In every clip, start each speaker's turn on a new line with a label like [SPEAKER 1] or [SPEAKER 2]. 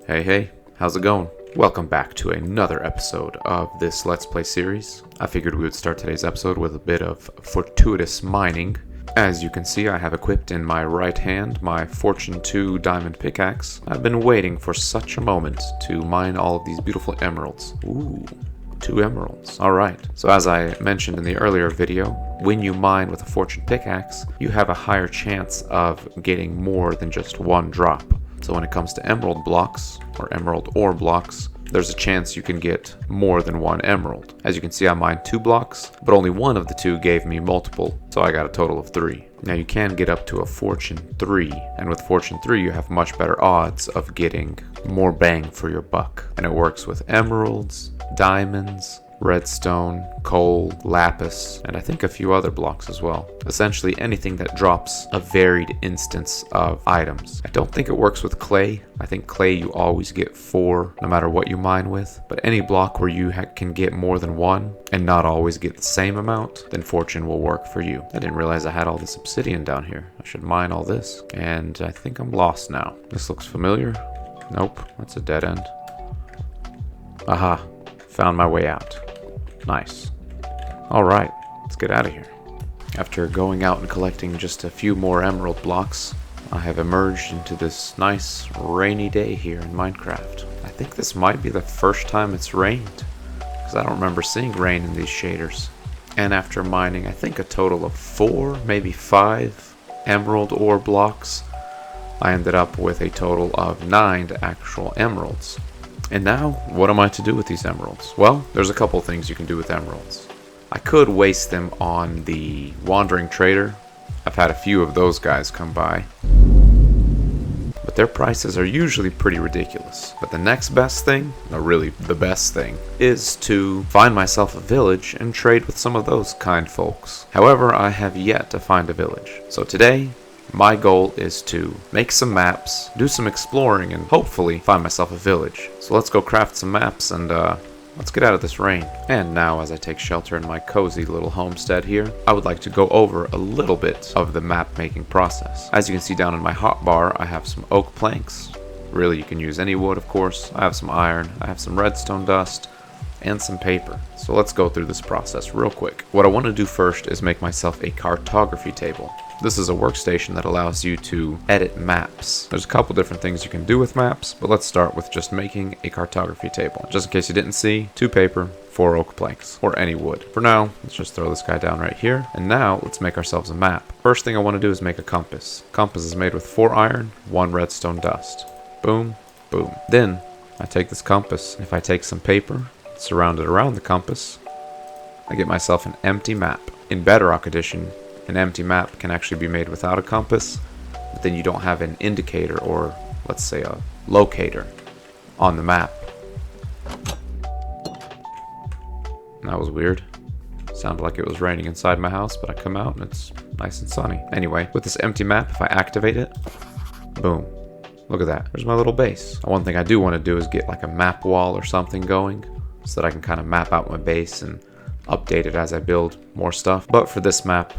[SPEAKER 1] Hey, how's it going? Welcome back to another episode of this Let's Play series. I figured we would start today's episode with a bit of fortuitous mining. As you can see, I have equipped in my right hand my Fortune 2 diamond pickaxe. I've been waiting for such a moment to mine all of these beautiful emeralds. Ooh, 2 emeralds. Alright, so as I mentioned in the earlier video, when you mine with a Fortune pickaxe, you have a higher chance of getting more than just one drop. So when it comes to emerald blocks, or emerald ore blocks, there's a chance you can get more than one emerald. As you can see, I mined 2 blocks, but only one of the 2 gave me multiple, so I got a total of 3. Now you can get up to a Fortune 3, and with Fortune 3 you have much better odds of getting more bang for your buck. And it works with emeralds, diamonds, redstone, coal, lapis, and I think a few other blocks as well. Essentially anything that drops a varied instance of items. I don't think it works with clay. I think clay you always get 4 no matter what you mine with, but any block where you can get more than 1 and not always get the same amount, then fortune will work for you. I didn't realize I had all this obsidian down here. I should mine all this, and I think I'm lost now. This looks familiar. Nope, that's a dead end. Aha, found my way out. Nice. Alright, let's get out of here. After going out and collecting just a few more emerald blocks, I have emerged into this nice rainy day here in Minecraft. I think this might be the first time it's rained, because I don't remember seeing rain in these shaders. And after mining, I think a total of 4, maybe 5 emerald ore blocks, I ended up with a total of 9 actual emeralds. And now, what am I to do with these emeralds? Well, there's a couple things you can do with emeralds. I could waste them on the wandering trader. I've had a few of those guys come by, but their prices are usually pretty ridiculous. But the next best thing, no really the best thing, is to find myself a village and trade with some of those kind folks. However, I have yet to find a village. So today, my goal is to make some maps, do some exploring, and hopefully find myself a village. So let's go craft some maps and let's get out of this rain. And now, as I take shelter in my cozy little homestead here, I would like to go over a little bit of the map making process. As you can see down in my hotbar, I have some oak planks. Really, you can use any wood, of course. I have some iron, I have some redstone dust, and some paper. So let's go through this process real quick. What I want to do first is make myself a cartography table. This is a workstation that allows you to edit maps. There's a couple different things you can do with maps, but let's start with just making a cartography table. Just in case you didn't see, 2 paper, 4 oak planks, or any wood. For now, let's just throw this guy down right here. And now, let's make ourselves a map. First thing I want to do is make a compass. Compass is made with 4 iron, 1 redstone dust. Boom, boom. Then, I take this compass, and if I take some paper, surround it around the compass, I get myself an empty map. In Bedrock Edition, an empty map can actually be made without a compass, but then you don't have an indicator or, let's say, a locator on the map. That was weird. Sounded like it was raining inside my house, but I come out and it's nice and sunny. Anyway, with this empty map, if I activate it, boom. Look at that. There's my little base. One thing I do want to do is get like a map wall or something going so that I can kind of map out my base and update it as I build more stuff. But for this map,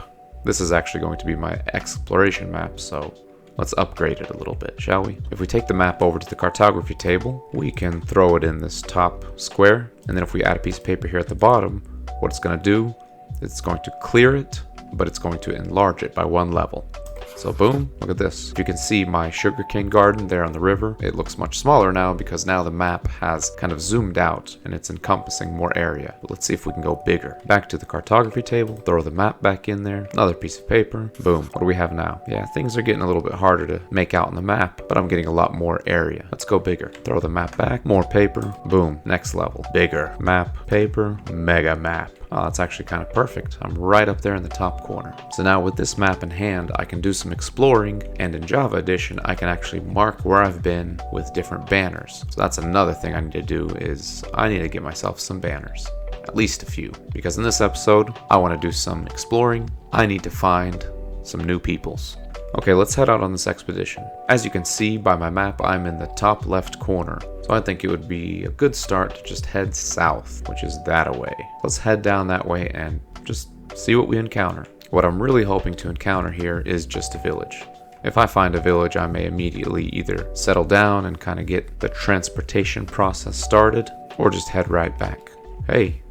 [SPEAKER 1] this is actually going to be my exploration map, so let's upgrade it a little bit, shall we? If we take the map over to the cartography table, we can throw it in this top square, and then if we add a piece of paper here at the bottom, what it's going to do, it's going to clear it, but it's going to enlarge it by 1 level. So boom, look at this. You can see my sugarcane garden there on the river. It looks much smaller now because now the map has kind of zoomed out and it's encompassing more area. But let's see if we can go bigger. Back to the cartography table, throw the map back in there, another piece of paper, boom. What do we have now? Yeah, things are getting a little bit harder to make out on the map, but I'm getting a lot more area. Let's go bigger. Throw the map back, more paper, boom, next level. Bigger, map, paper, mega map. Oh, that's actually kind of perfect. I'm right up there in the top corner. So now with this map in hand, I can do some exploring, and in Java Edition, I can actually mark where I've been with different banners. So that's another thing I need to do is I need to get myself some banners. At least a few. Because in this episode, I want to do some exploring. I need to find some new peoples. Okay, let's head out on this expedition. As you can see by my map, I'm in the top left corner. So I think it would be a good start to just head south, which is that away. Let's head down that way and just see what we encounter. What I'm really hoping to encounter here is just a village. If I find a village, I may immediately either settle down and kind of get the transportation process started, or just head right back. Hey,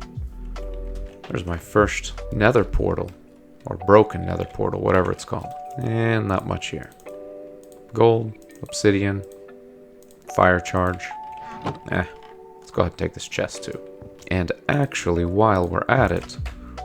[SPEAKER 1] there's my first nether portal, or broken nether portal, whatever it's called. And not much here. Gold, obsidian, fire charge. Let's go ahead and take this chest too. And actually, while we're at it,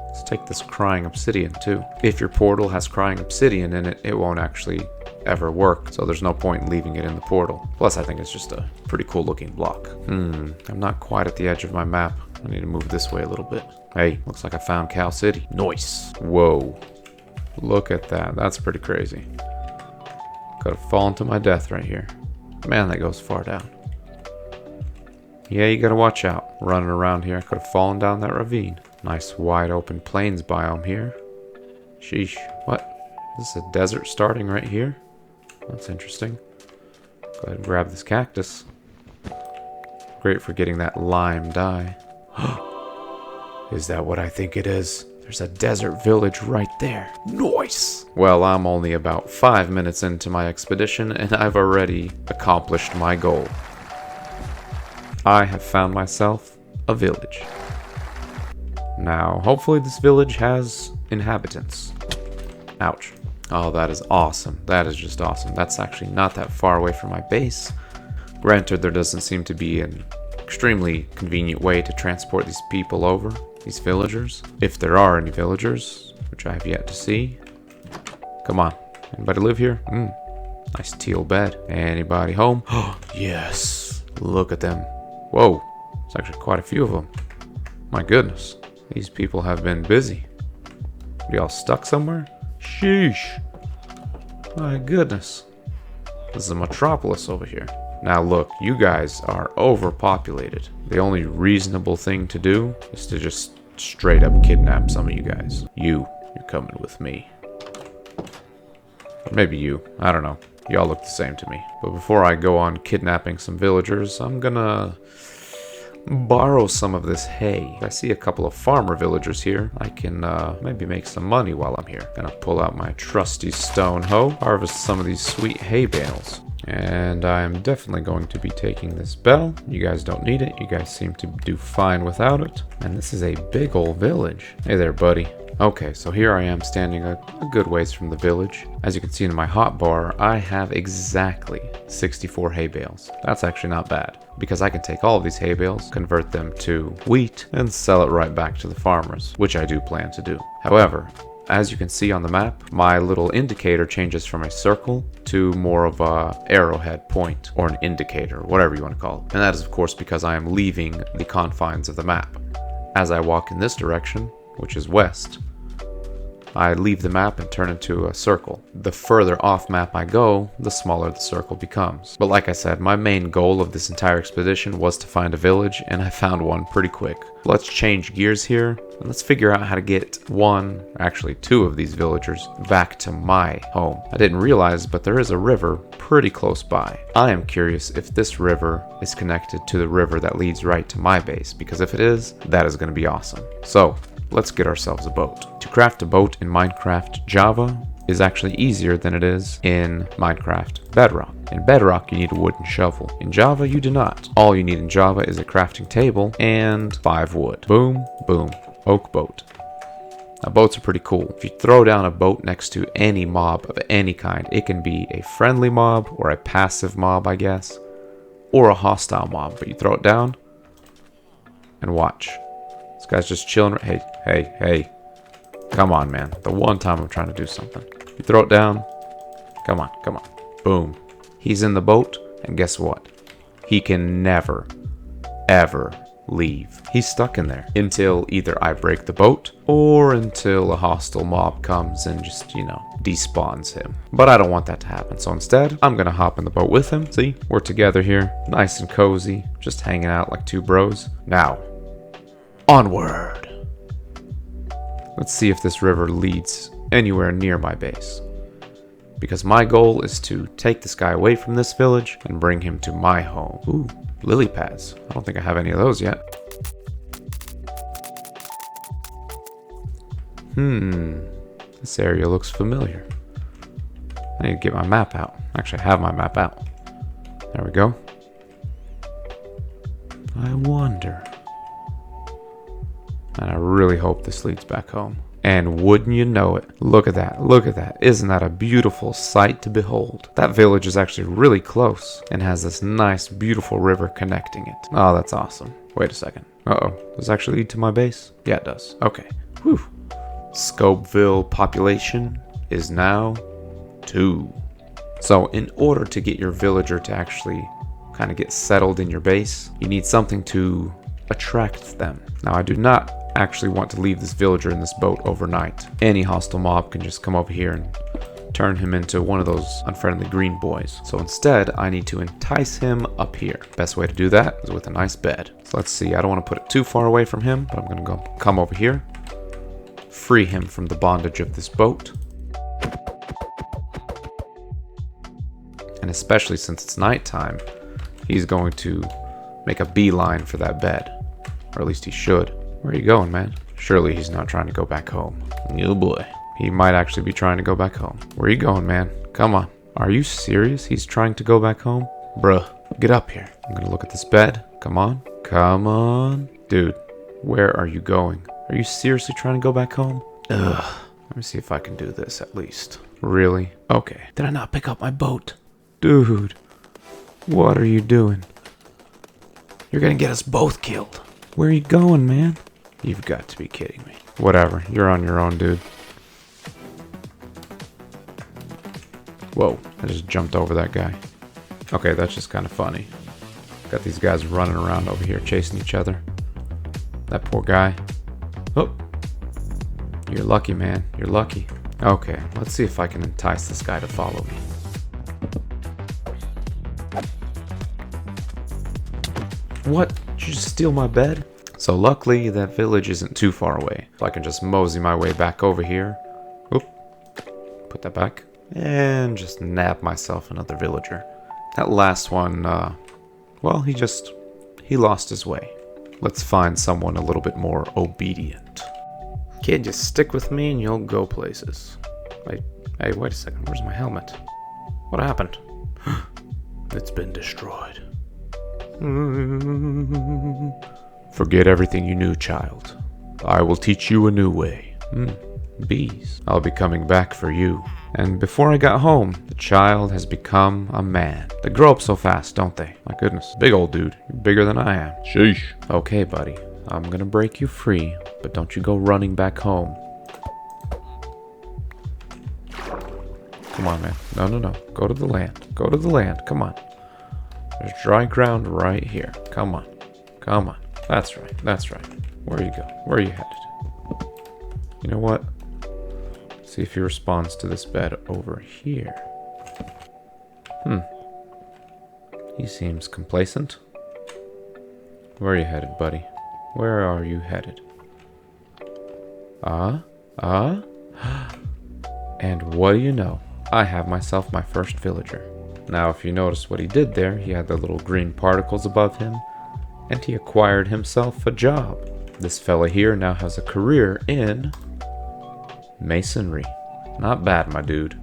[SPEAKER 1] let's take this crying obsidian too. If your portal has crying obsidian in it, it won't actually ever work, so there's no point in leaving it in the portal. Plus, I think it's just a pretty cool looking block. I'm not quite at the edge of my map. I need to move this way a little bit. Hey, looks like I found Cow City. Nice. Whoa. Look at that. That's pretty crazy. Could have fallen to my death right here. Man, that goes far down. Yeah, you gotta watch out. Running around here, I could have fallen down that ravine. Nice wide open plains biome here. Sheesh. What? Is this a desert starting right here? That's interesting. Go ahead and grab this cactus. Great for getting that lime dye. Is that what I think it is? There's a desert village right there. Nice! Well, I'm only about 5 minutes into my expedition, and I've already accomplished my goal. I have found myself a village. Now, hopefully this village has inhabitants. Ouch. Oh, that is awesome. That is just awesome. That's actually not that far away from my base. Granted, there doesn't seem to be an extremely convenient way to transport these people over, these villagers. If there are any villagers, which I have yet to see. Come on. Anybody live here? Nice teal bed. Anybody home? Oh, yes. Look at them. Whoa. There's actually quite a few of them. My goodness. These people have been busy. Are y'all stuck somewhere? Sheesh. My goodness. This is a metropolis over here. Now look, you guys are overpopulated. The only reasonable thing to do is to just straight up kidnap some of you guys. You're coming with me. Or maybe you. I don't know. Y'all look the same to me. But before I go on kidnapping some villagers, I'm gonna borrow some of this hay. I see a couple of farmer villagers here. I can maybe make some money while I'm here. Gonna pull out my trusty stone hoe, harvest some of these sweet hay bales. And I'm definitely going to be taking this bell. You guys don't need it. You guys seem to do fine without it. And this is a big old village. Hey there, buddy. Okay, so here I am standing a good ways from the village. As you can see in my hotbar, I have exactly 64 hay bales. That's actually not bad, because I can take all of these hay bales, convert them to wheat, and sell it right back to the farmers, which I do plan to do. However, as you can see on the map, my little indicator changes from a circle to more of a arrowhead point, or an indicator, whatever you want to call it. And that is of course because I am leaving the confines of the map. As I walk in this direction, which is west, I leave the map and turn into a circle. The further off map I go, the smaller the circle becomes. But like I said, my main goal of this entire expedition was to find a village, and I found one pretty quick. Let's change gears here, and let's figure out how to get actually two of these villagers back to my home. I didn't realize, but there is a river pretty close by. I am curious if this river is connected to the river that leads right to my base, because if it is, that is going to be awesome. So, let's get ourselves a boat. To craft a boat in Minecraft Java is actually easier than it is in Minecraft Bedrock. In Bedrock, you need a wooden shovel. In Java, you do not. All you need in Java is a crafting table and 5 wood. Boom, boom. Oak boat. Now, boats are pretty cool. If you throw down a boat next to any mob of any kind, it can be a friendly mob or a passive mob, I guess, or a hostile mob. But you throw it down and watch. This guy's just chilling. Hey. Come on, man. The one time I'm trying to do something. You throw it down. Come on. Boom. He's in the boat, and guess what? He can never, ever leave. He's stuck in there until either I break the boat or until a hostile mob comes and just, despawns him. But I don't want that to happen. So instead, I'm going to hop in the boat with him. See, we're together here, nice and cozy, just hanging out like two bros. Now, onward. Let's see if this river leads anywhere near my base. Because my goal is to take this guy away from this village and bring him to my home. Ooh, lily pads. I don't think I have any of those yet. This area looks familiar. I need to get my map out. Actually, I have my map out. There we go. I wonder. And I really hope this leads back home. And wouldn't you know it, look at that, look at that. Isn't that a beautiful sight to behold? That village is actually really close and has this nice, beautiful river connecting it. Oh, that's awesome. Wait a second. Uh-oh, does this actually lead to my base? Yeah, it does. Okay. Whew. Scopeville population is now 2. So in order to get your villager to actually kind of get settled in your base, you need something to attract them. Now, I do not actually want to leave this villager in this boat overnight. Any hostile mob can just come over here and turn him into one of those unfriendly green boys. So instead, I need to entice him up here. Best way to do that is with a nice bed. So let's see, I don't want to put it too far away from him, but I'm going to come over here, free him from the bondage of this boat. And especially since it's nighttime, he's going to make a beeline for that bed. Or at least he should. Where are you going, man? Surely he's not trying to go back home. Oh boy. He might actually be trying to go back home. Where are you going, man? Come on. Are you serious? He's trying to go back home? Bruh, get up here. I'm gonna look at this bed. Come on. Come on. Dude, where are you going? Are you seriously trying to go back home? Ugh. Let me see if I can do this at least. Really? Okay. Did I not pick up my boat? Dude, what are you doing? You're gonna get us both killed. Where are you going, man? You've got to be kidding me. Whatever, you're on your own, dude. Whoa, I just jumped over that guy. Okay, that's just kind of funny. Got these guys running around over here chasing each other. That poor guy. Oh, you're lucky, man. You're lucky. Okay, let's see if I can entice this guy to follow me. What? Did you just steal my bed? So luckily, that village isn't too far away. So I can just mosey my way back over here. Oop. Put that back. And just nab myself another villager. That last one, well, he lost his way. Let's find someone a little bit more obedient. Kid, just stick with me and you'll go places. Hey, wait a second. Where's my helmet? What happened? It's been destroyed. Forget everything you knew, child. I will teach you a new way. Bees. I'll be coming back for you. And before I got home, the child has become a man. They grow up so fast, don't they? My goodness. Big old dude. You're bigger than I am. Sheesh. Okay, buddy. I'm gonna break you free, but don't you go running back home. Come on, man. No. Go to the land. Go to the land. Come on. There's dry ground right here. Come on. Come on. That's right. That's right. Where are you going? Where are you headed? You know what? See if he responds to this bed over here. He seems complacent. Where are you headed, buddy? Where are you headed? And what do you know? I have myself my first villager. Now, if you notice what he did there, he had the little green particles above him, and he acquired himself a job. This fella here now has a career in masonry. Not bad, my dude.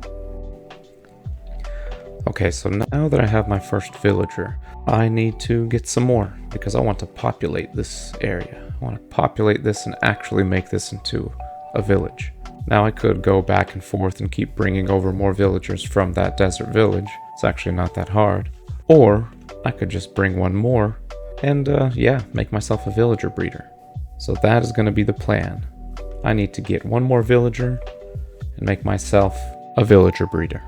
[SPEAKER 1] Okay, so now that I have my first villager, I need to get some more because I want to populate this area. I want to populate this and actually make this into a village. Now I could go back and forth and keep bringing over more villagers from that desert village. It's actually not that hard. Or I could just bring one more and yeah, make myself a villager breeder. So that is going to be the plan. I need to get one more villager and make myself a villager breeder.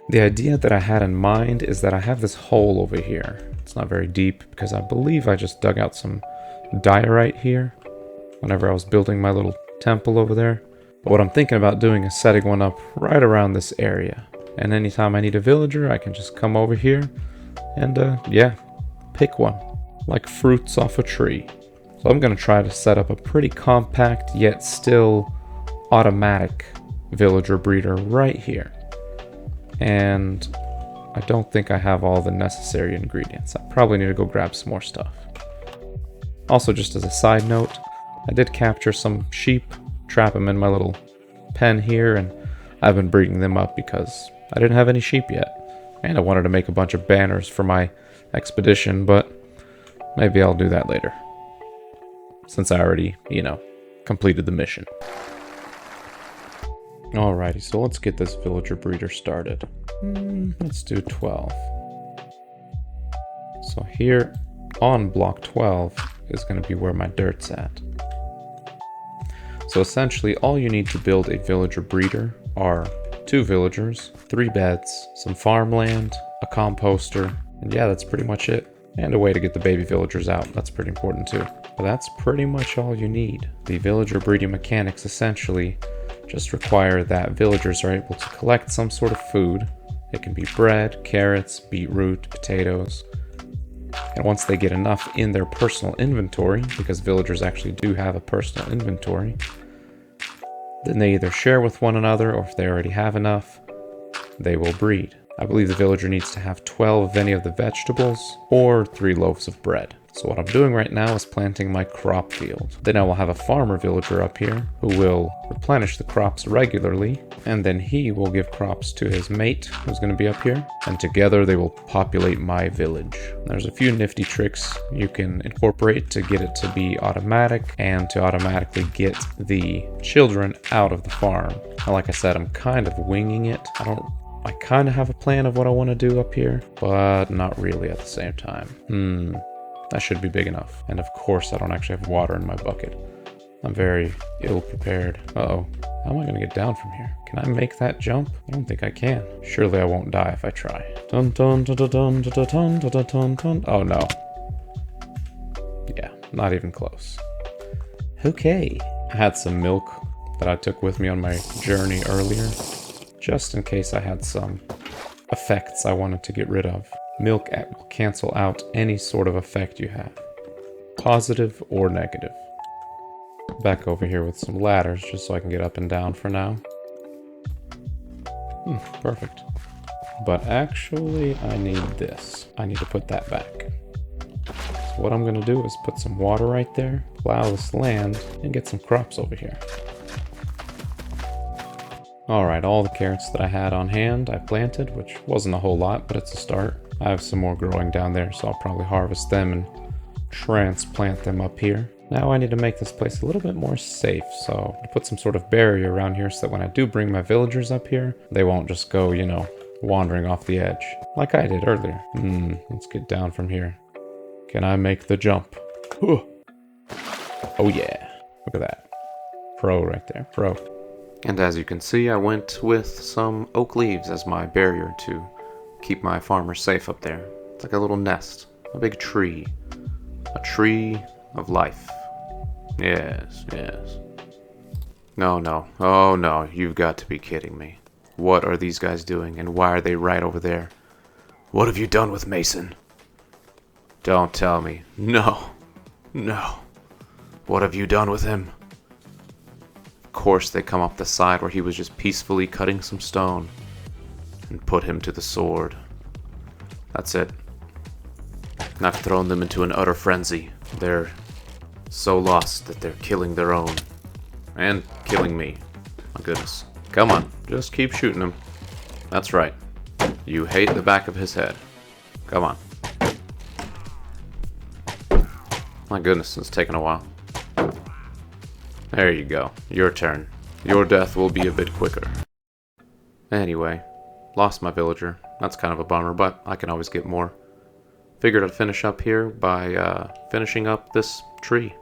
[SPEAKER 1] The idea that I had in mind is that I have this hole over here. It's not very deep because I believe I just dug out some diorite here whenever I was building my little temple over there. But what I'm thinking about doing is setting one up right around this area. And anytime I need a villager, I can just come over here and yeah, pick one. Like fruits off a tree. So I'm going to try to set up a pretty compact yet still automatic villager breeder right here. And I don't think I have all the necessary ingredients. I probably need to go grab some more stuff. Also, just as a side note, I did capture some sheep, trap them in my little pen here, and I've been breeding them up because I didn't have any sheep yet. And I wanted to make a bunch of banners for my expedition, but maybe I'll do that later. Since I already, completed the mission. Alrighty, so let's get this villager breeder started. Let's do 12. So here on block 12 is going to be where my dirt's at. So essentially all you need to build a villager breeder are 2 villagers, 3 beds, some farmland, a composter, and yeah, that's pretty much it. And a way to get the baby villagers out, that's pretty important too. But that's pretty much all you need. The villager breeding mechanics essentially just require that villagers are able to collect some sort of food. It can be bread, carrots, beetroot, potatoes. And once they get enough in their personal inventory, because villagers actually do have a personal inventory, then they either share with one another, or if they already have enough, they will breed. I believe the villager needs to have 12 of any of the vegetables, or 3 loaves of bread. So what I'm doing right now is planting my crop field. Then I will have a farmer villager up here who will replenish the crops regularly, and then he will give crops to his mate who's going to be up here, and together they will populate my village. There's a few nifty tricks you can incorporate to get it to be automatic and to automatically get the children out of the farm. Now, like I said, I'm kind of winging it. I kind of have a plan of what I want to do up here, but not really at the same time. That should be big enough. And of course, I don't actually have water in my bucket. I'm very ill prepared. Uh-oh. How am I going to get down from here? Can I make that jump? I don't think I can. Surely I won't die if I try. Dun dun dun dun dun dun dun dun dun dun. Oh no. Yeah, not even close. Okay. I had some milk that I took with me on my journey earlier, just in case I had some effects I wanted to get rid of. Milk will cancel out any sort of effect you have, positive or negative. Back over here with some ladders just so I can get up and down for now. Perfect. But actually I need this. I need to put that back. So what I'm going to do is put some water right there, plow this land, and get some crops over here. Alright, all the carrots that I had on hand I planted, which wasn't a whole lot, but it's a start. I have some more growing down there, so I'll probably harvest them and transplant them up here. Now I need to make this place a little bit more safe, so I put some sort of barrier around here so that when I do bring my villagers up here, they won't just go, wandering off the edge, like I did earlier. Let's get down from here. Can I make the jump? Oh yeah, look at that. Pro right there, pro. And as you can see, I went with some oak leaves as my barrier to keep my farmers safe up there. It's like a little nest, a big tree. A tree of life. Yes, yes. No, oh no, you've got to be kidding me. What are these guys doing, and why are they right over there? What have you done with Mason? Don't tell me. No. What have you done with him? Of course they come up the side where he was just peacefully cutting some stone and put him to the sword. That's it. And I've thrown them into an utter frenzy. They're so lost that they're killing their own. And killing me. My goodness. Come on, just keep shooting him. That's right. You hate the back of his head. Come on. My goodness, it's taken a while. There you go. Your turn. Your death will be a bit quicker. Anyway. Lost my villager. That's kind of a bummer, but I can always get more. Figured I'd finish up here by finishing up this tree.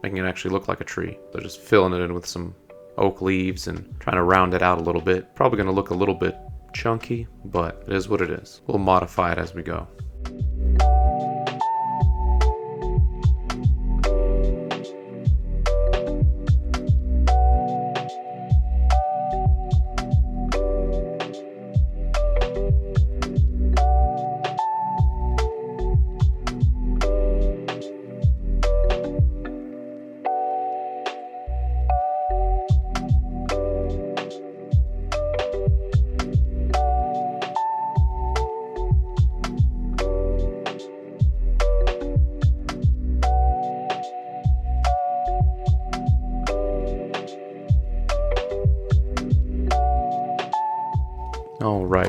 [SPEAKER 1] Making it actually look like a tree. So just filling it in with some oak leaves and trying to round it out a little bit. Probably going to look a little bit chunky, but it is what it is. We'll modify it as we go.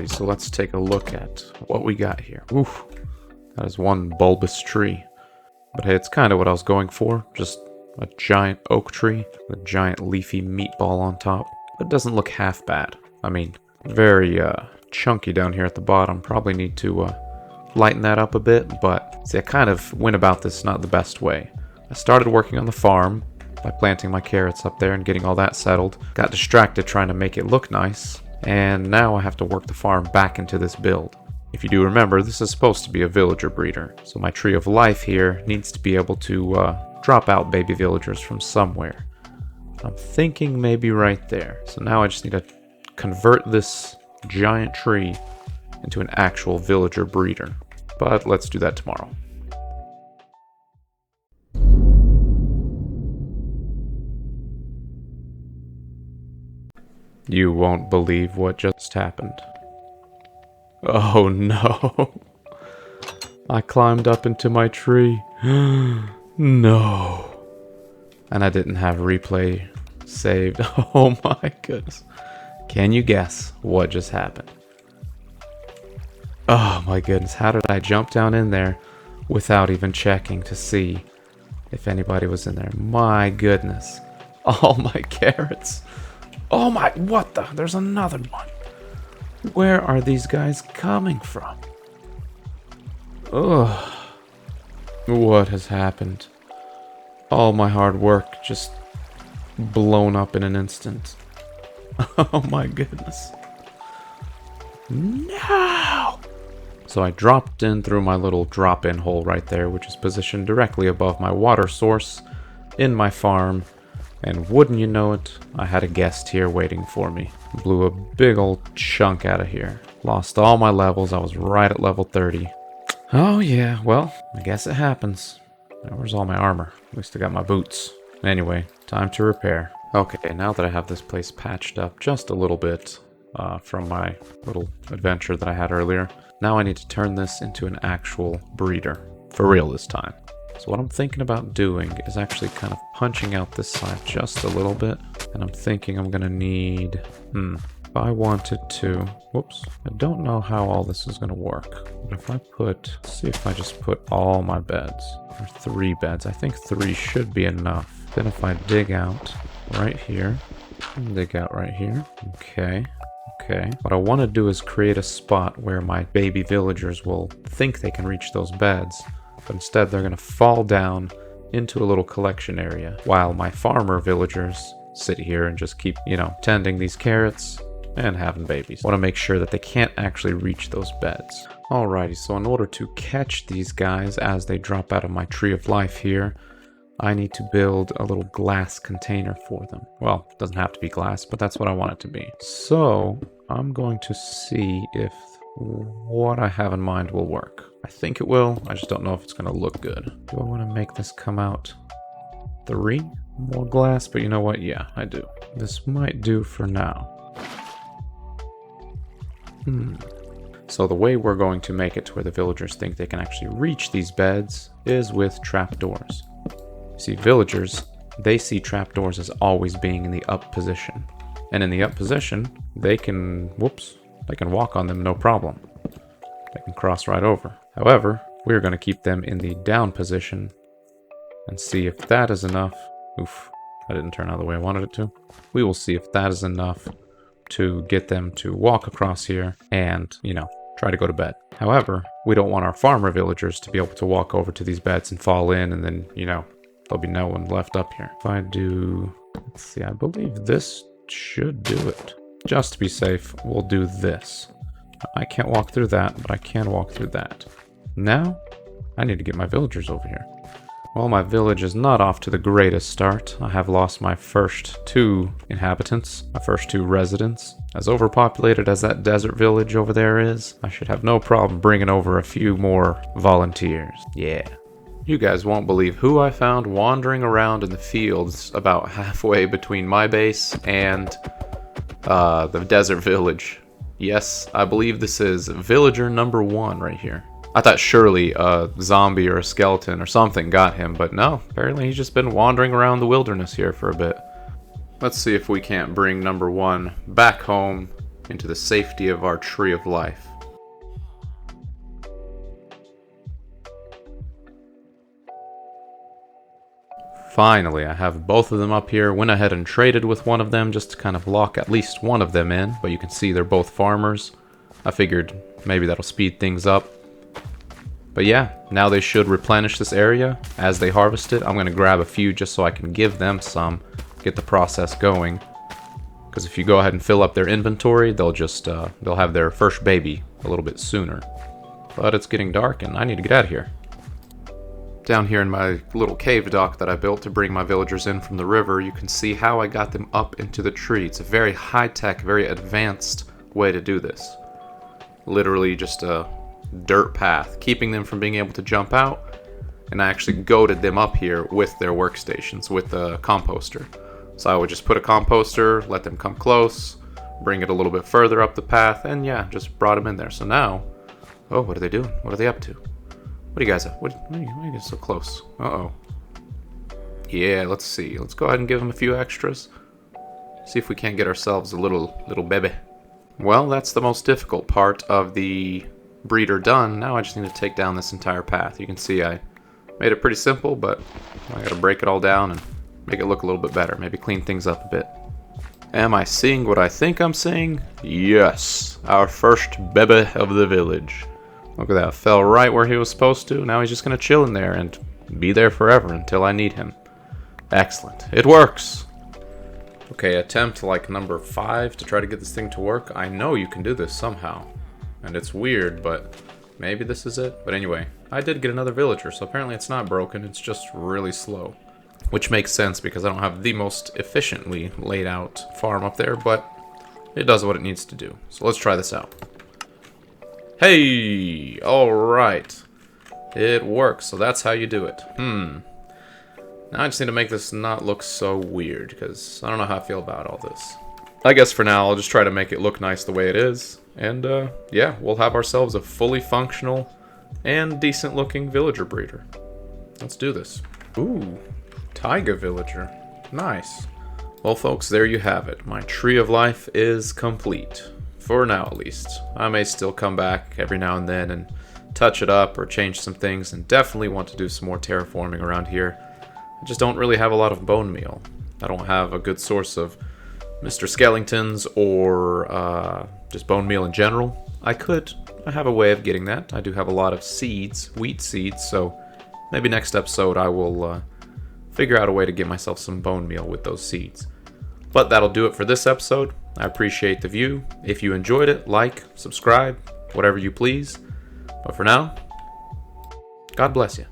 [SPEAKER 1] Alrighty, so let's take a look at what we got here. Oof, that is one bulbous tree. But hey, it's kind of what I was going for. Just a giant oak tree with a giant leafy meatball on top. But it doesn't look half bad. I mean, very chunky down here at the bottom. Probably need to lighten that up a bit. But see, I kind of went about this not the best way. I started working on the farm by planting my carrots up there and getting all that settled. Got distracted trying to make it look nice. And now I have to work the farm back into this build. If you do remember, this is supposed to be a villager breeder. So my tree of life here needs to be able to drop out baby villagers from somewhere. I'm thinking maybe right there. So now I just need to convert this giant tree into an actual villager breeder. But let's do that tomorrow. You won't believe what just happened. Oh no. I climbed up into my tree. No. And I didn't have replay saved. Oh my goodness. Can you guess what just happened? Oh my goodness. How did I jump down in there without even checking to see if anybody was in there? My goodness. All my carrots. Oh my, what the? There's another one. Where are these guys coming from? Ugh. What has happened? All my hard work just blown up in an instant. Oh my goodness. No! So I dropped in through my little drop-in hole right there, which is positioned directly above my water source in my farm. And wouldn't you know it, I had a guest here waiting for me. Blew a big old chunk out of here. Lost all my levels. I was right at level 30. Oh yeah, well, I guess it happens. Where's all my armor? At least I got my boots. Anyway, time to repair. Okay, now that I have this place patched up just a little bit from my little adventure that I had earlier, now I need to turn this into an actual breeder. For real this time. So what I'm thinking about doing is actually kind of punching out this side just a little bit. And I'm thinking I'm going to need, if I wanted to, whoops, I don't know how all this is going to work. But if I put, let's see if I just put all my beds, or 3 beds, I think 3 should be enough. Then if I dig out right here, dig out right here, okay. What I want to do is create a spot where my baby villagers will think they can reach those beds. But instead they're going to fall down into a little collection area while my farmer villagers sit here and just keep, tending these carrots and having babies. I want to make sure that they can't actually reach those beds. Alrighty, so in order to catch these guys as they drop out of my tree of life here, I need to build a little glass container for them. Well, it doesn't have to be glass, but that's what I want it to be. So I'm going to see if what I have in mind will work. I think it will. I just don't know if it's going to look good. Do I want to make this come out 3 more glass? But you know what? Yeah, I do. This might do for now. So the way we're going to make it to where the villagers think they can actually reach these beds is with trapdoors. See, villagers, they see trapdoors as always being in the up position. And in the up position, they can, they can walk on them no problem. They can cross right over. However, we're going to keep them in the down position and see if that is enough. Oof, that didn't turn out the way I wanted it to. We will see if that is enough to get them to walk across here and, try to go to bed. However, we don't want our farmer villagers to be able to walk over to these beds and fall in and then, there'll be no one left up here. If I do, let's see, I believe this should do it. Just to be safe, we'll do this. I can't walk through that, but I can walk through that. Now, I need to get my villagers over here. Well, my village is not off to the greatest start. I have lost my first 2 inhabitants, my first 2 residents. As overpopulated as that desert village over there is, I should have no problem bringing over a few more volunteers. Yeah. You guys won't believe who I found wandering around in the fields about halfway between my base and the desert village. Yes, I believe this is villager number 1 right here. I thought surely a zombie or a skeleton or something got him, but no, apparently he's just been wandering around the wilderness here for a bit. Let's see if we can't bring number 1 back home into the safety of our tree of life. Finally, I have both of them up here. Went ahead and traded with one of them just to kind of lock at least one of them in, but you can see they're both farmers. I figured maybe that'll speed things up. But yeah, now they should replenish this area as they harvest it. I'm going to grab a few just so I can give them some, get the process going. Because if you go ahead and fill up their inventory, they'll have their first baby a little bit sooner. But it's getting dark and I need to get out of here. Down here in my little cave dock that I built to bring my villagers in from the river, you can see how I got them up into the tree. It's a very high-tech, very advanced way to do this. Literally just a dirt path, keeping them from being able to jump out, and I actually goaded them up here with their workstations, with the composter. So I would just put a composter, let them come close, bring it a little bit further up the path, and yeah, just brought them in there. So now, oh, what are they doing? What are they up to? What are you guys at? Why are you getting so close? Uh-oh. Yeah, let's see. Let's go ahead and give them a few extras. See if we can't get ourselves a little baby. Well, that's the most difficult part of the breeder done. Now I just need to take down this entire path. You can see I made it pretty simple, but I gotta break it all down and make it look a little bit better. Maybe clean things up a bit. Am I seeing what I think I'm seeing? Yes. Our first baby of the village. Look at that, fell right where he was supposed to. Now he's just going to chill in there and be there forever until I need him. Excellent. It works! Okay, attempt like number 5 to try to get this thing to work. I know you can do this somehow. And it's weird, but maybe this is it. But anyway, I did get another villager, so apparently it's not broken, it's just really slow. Which makes sense because I don't have the most efficiently laid out farm up there, but it does what it needs to do. So let's try this out. Hey! Alright. It works, so that's how you do it. Now I just need to make this not look so weird, because I don't know how I feel about all this. I guess for now, I'll just try to make it look nice the way it is. And, yeah, we'll have ourselves a fully functional and decent-looking villager breeder. Let's do this. Ooh, taiga villager. Nice. Well, folks, there you have it. My tree of life is complete. For now, at least. I may still come back every now and then and touch it up or change some things, and definitely want to do some more terraforming around here. I just don't really have a lot of bone meal. I don't have a good source of Mr. Skellingtons or just bone meal in general. I have a way of getting that. I do have a lot of seeds, wheat seeds, so maybe next episode I will figure out a way to get myself some bone meal with those seeds. But that'll do it for this episode. I appreciate the view. If you enjoyed it, like, subscribe, whatever you please. But for now, God bless you.